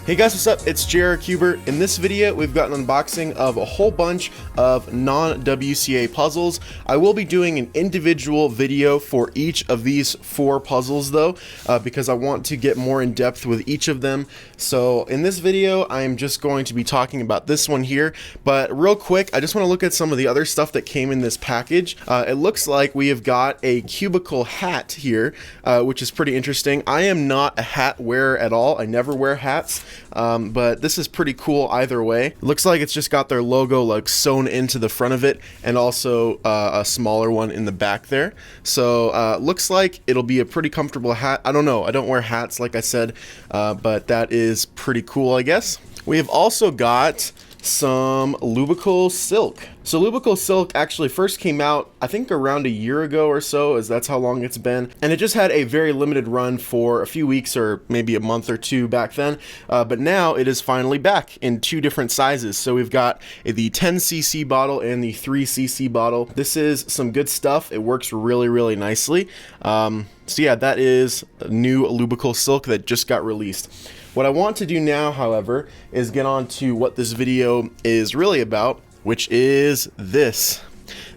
Hey guys, what's up? It's JRCuber. In this video, we've got an unboxing of a whole bunch of non-WCA puzzles. I will be doing an individual video for each of these 4 puzzles though, because I want to get more in depth with each of them. So in this video, I'm just going to be talking about this one here, but real quick, I just want to look at some of the other stuff that came in this package. It looks like we have got a cubicle hat here, which is pretty interesting. I am not a hat wearer at all. I never wear hats. But this is pretty cool either way. It looks like it's just got their logo like sewn into the front of it, and also a smaller one in the back there. So looks like it'll be a pretty comfortable hat. I don't know, I don't wear hats like I said, but that is pretty cool, I guess. We have also got some Lubical Silk. So Lubical Silk actually first came out, I think around a year ago or so, as that's how long it's been. And it just had a very limited run for a few weeks or maybe a month or two back then. But now it is finally back in 2 different sizes. So we've got the 10cc bottle and the 3cc bottle. This is some good stuff. It works really nicely. So yeah, that is a new Lubical Silk that just got released. What I want to do now, however, is get on to what this video is really about, which is this.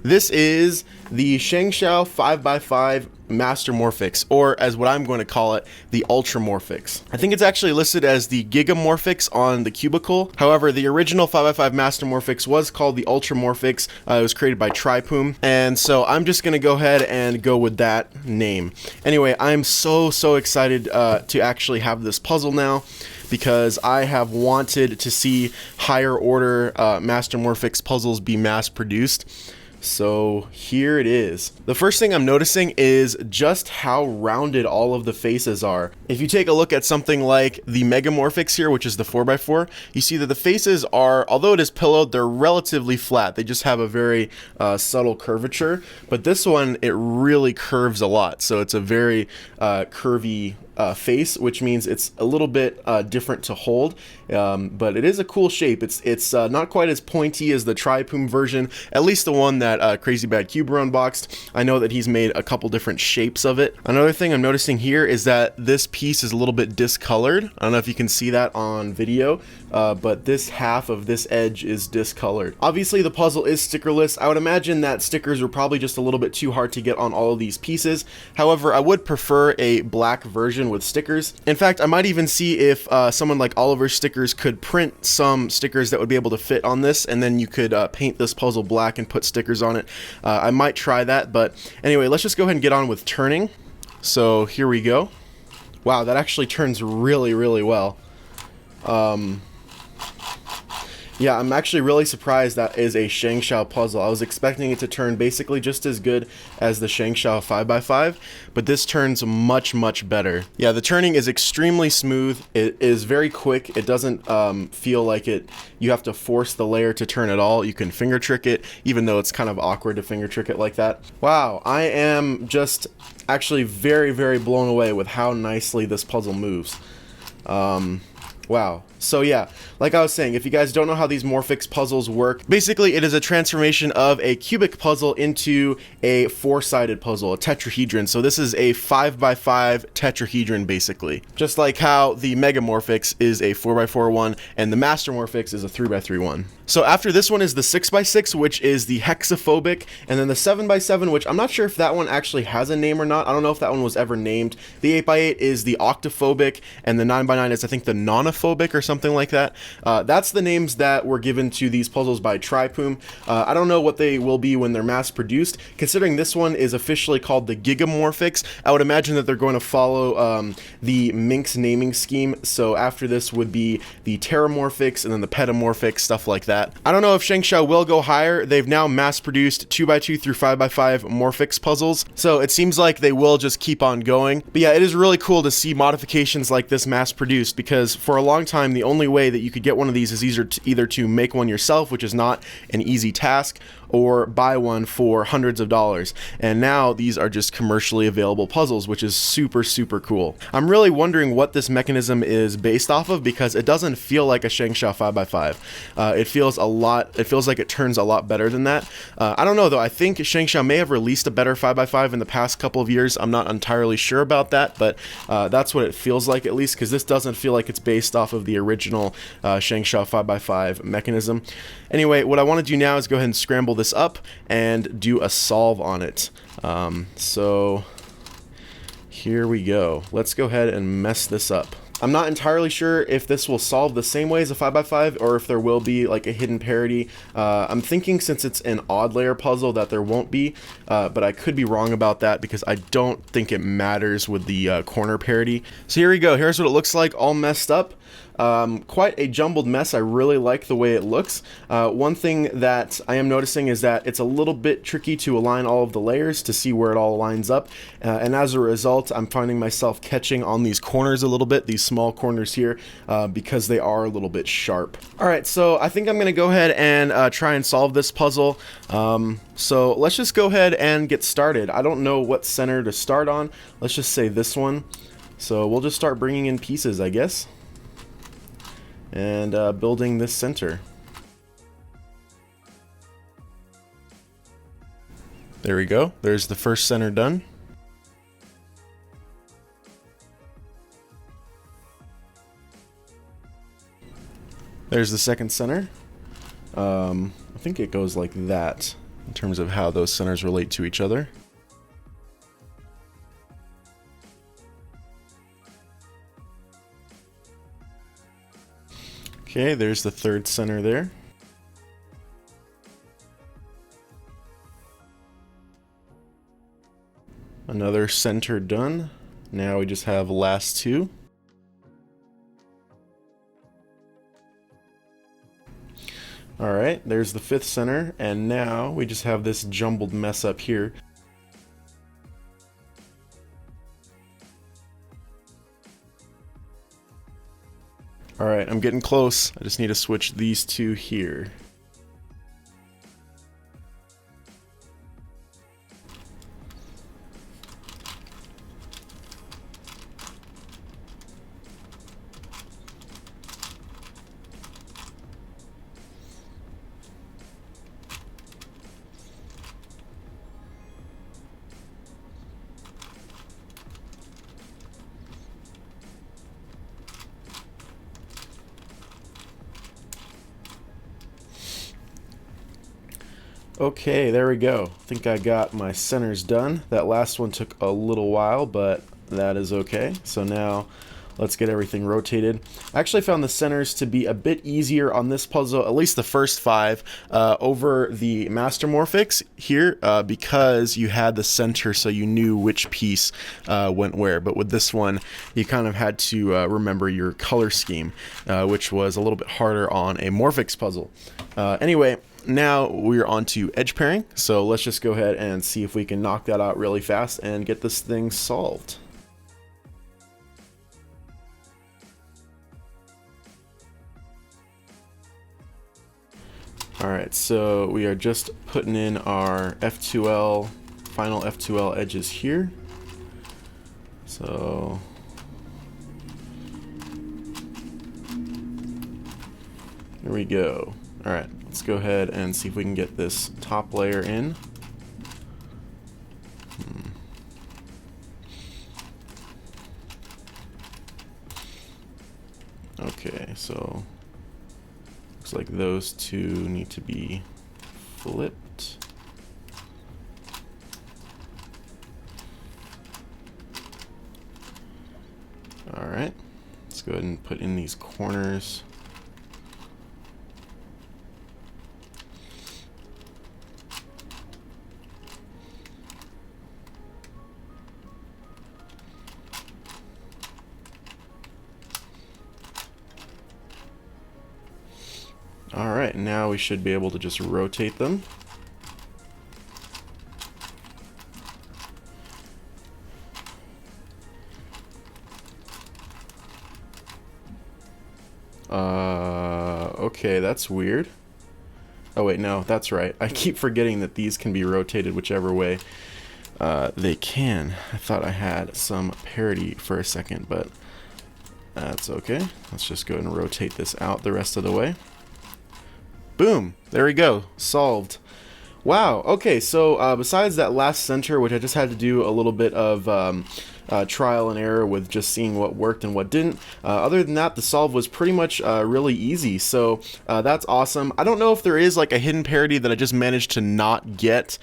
This is the ShengShou 5x5 Mastermorphix, or as what I'm going to call it, the Ultramorphix. I think it's actually listed as the Gigamorphix on the cubicle. However, the original 5x5 Mastermorphix was called the Ultramorphix. It was created by Tripoom, and so I'm just going to go ahead and go with that name. Anyway, I'm so excited to actually have this puzzle now, because I have wanted to see higher order Mastermorphix puzzles be mass produced. So here it is. The first thing I'm noticing is just how rounded all of the faces are. If you take a look at something like the Megamorphix here, which is the 4x4, you see that the faces are, although it is pillowed, they're relatively flat. They just have a very subtle curvature. But this one, it really curves a lot. So it's a very curvy face, which means it's a little bit different to hold, but it is a cool shape. It's not quite as pointy as the Tripoom version, at least the one that Crazy Bad Cuber unboxed. I know that he's made a couple different shapes of it. Another thing I'm noticing here is that this piece is a little bit discolored. I don't know if you can see that on video, but this half of this edge is discolored. Obviously the puzzle is stickerless. I would imagine that stickers were probably just a little bit too hard to get on all of these pieces. However, I would prefer a black version with stickers. In fact, I might even see if someone like Oliver Stickers could print some stickers that would be able to fit on this, and then you could paint this puzzle black and put stickers on it. I might try that, but anyway, let's just go ahead and get on with turning. So here we go. Wow, that actually turns really well. Yeah, I'm actually really surprised that is a ShengShou puzzle. I was expecting it to turn basically just as good as the ShengShou 5x5, but this turns much better. Yeah, the turning is extremely smooth. It is very quick. It doesn't feel like you have to force the layer to turn at all. You can finger trick it, even though it's kind of awkward to finger trick it like that. Wow, I am just actually very blown away with how nicely this puzzle moves. Wow. So yeah, like I was saying, if you guys don't know how these Morphix puzzles work, basically it is a transformation of a cubic puzzle into a 4-sided puzzle, a tetrahedron. So this is a 5x5 tetrahedron basically. Just like how the Megamorphix is a 4x4 one and the Mastermorphix is a 3x3 one. So after this one is the 6x6, which is the hexaphobic, and then the 7x7, which I'm not sure if that one actually has a name or not. I don't know if that one was ever named. The 8x8 is the octaphobic, and the 9x9 is I think the nonaphobic or something like that. That's the names that were given to these puzzles by Tripoom. I don't know what they will be when they're mass produced. Considering this one is officially called the Gigamorphix, I would imagine that they're going to follow the Minx naming scheme. So after this would be the Terramorphix and then the Petamorphix, stuff like that. I don't know if ShengShou will go higher. They've now mass produced 2x2 through 5x5 Morphix puzzles, so it seems like they will just keep on going. But yeah, it is really cool to see modifications like this mass produced, because for a long time the only way that you could get one of these is either to make one yourself, which is not an easy task, or buy one for hundreds of dollars. And now these are just commercially available puzzles, which is super cool. I'm really wondering what this mechanism is based off of, because it doesn't feel like a ShengShou 5x5. It feels like it turns a lot better than that. I don't know though, I think ShengShou may have released a better 5x5 in the past couple of years. I'm not entirely sure about that, but that's what it feels like, at least, because this doesn't feel like it's based based off of the original ShengShou 5x5 mechanism. Anyway, what I want to do now is go ahead and scramble this up and do a solve on it. So here we go. Let's go ahead and mess this up. I'm not entirely sure if this will solve the same way as a 5x5 or if there will be like a hidden parity. I'm thinking since it's an odd layer puzzle that there won't be, but I could be wrong about that because I don't think it matters with the corner parity. So here we go. Here's what it looks like all messed up. Quite a jumbled mess. I really like the way it looks. One thing that I am noticing is that it's a little bit tricky to align all of the layers to see where it all lines up, and as a result I'm finding myself catching on these corners a little bit, these small corners here, because they are a little bit sharp. Alright, so I think I'm gonna go ahead and try and solve this puzzle. So let's just go ahead and get started. I don't know what center to start on. Let's just say this one. So we'll just start bringing in pieces, I guess, and building this center. There we go. There's the first center done. There's the second center. I think it goes like that in terms of how those centers relate to each other. Okay, there's the third center there. Another center done. Now we just have last two. Alright, there's the fifth center, and now we just have this jumbled mess up here. Alright, I'm getting close. I just need to switch these two here. Okay, there we go. I think I got my centers done. That last one took a little while, but that is okay. So now let's get everything rotated. I actually found the centers to be a bit easier on this puzzle, at least the first five, over the Ultramorphix here, because you had the center so you knew which piece went where. But with this one, you kind of had to remember your color scheme, which was a little bit harder on a Morphix puzzle. Anyway, now we're on to edge pairing, so let's just go ahead and see if we can knock that out really fast and get this thing solved. Alright, so we are just putting in our F2L, final F2L edges here. So here we go. Alright, let's go ahead and see if we can get this top layer in. Okay, so looks like those two need to be flipped. Alright, let's go ahead and put in these corners. Alright, now we should be able to just rotate them. Okay, that's weird. Oh wait, no, that's right. I keep forgetting that these can be rotated whichever way they can. I thought I had some parity for a second, but that's okay. Let's just go ahead and rotate this out the rest of the way. Boom! There we go. Solved. Wow. Okay, so besides that last center, which I just had to do a little bit of trial and error with just seeing what worked and what didn't. Other than that, the solve was pretty much really easy, so that's awesome. I don't know if there is like a hidden parity that I just managed to not get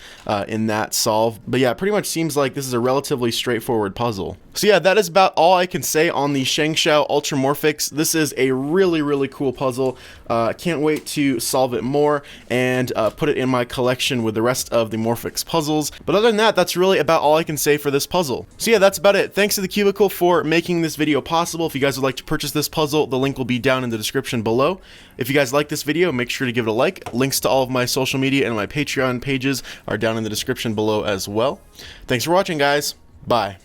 in that solve, but yeah, it pretty much seems like this is a relatively straightforward puzzle. So yeah, that is about all I can say on the ShengShou Ultramorphix. This is a really cool puzzle. Can't wait to solve it more and put it in my collection with the rest of the Morphix puzzles. But other than that, that's really about all I can say for this puzzle. So yeah, that's about it. Thanks to the Cubicle for making this video possible. If you guys would like to purchase this puzzle, the link will be down in the description below. If you guys like this video, make sure to give it a like. Links to all of my social media and my Patreon pages are down in the description below as well. Thanks for watching, guys. Bye.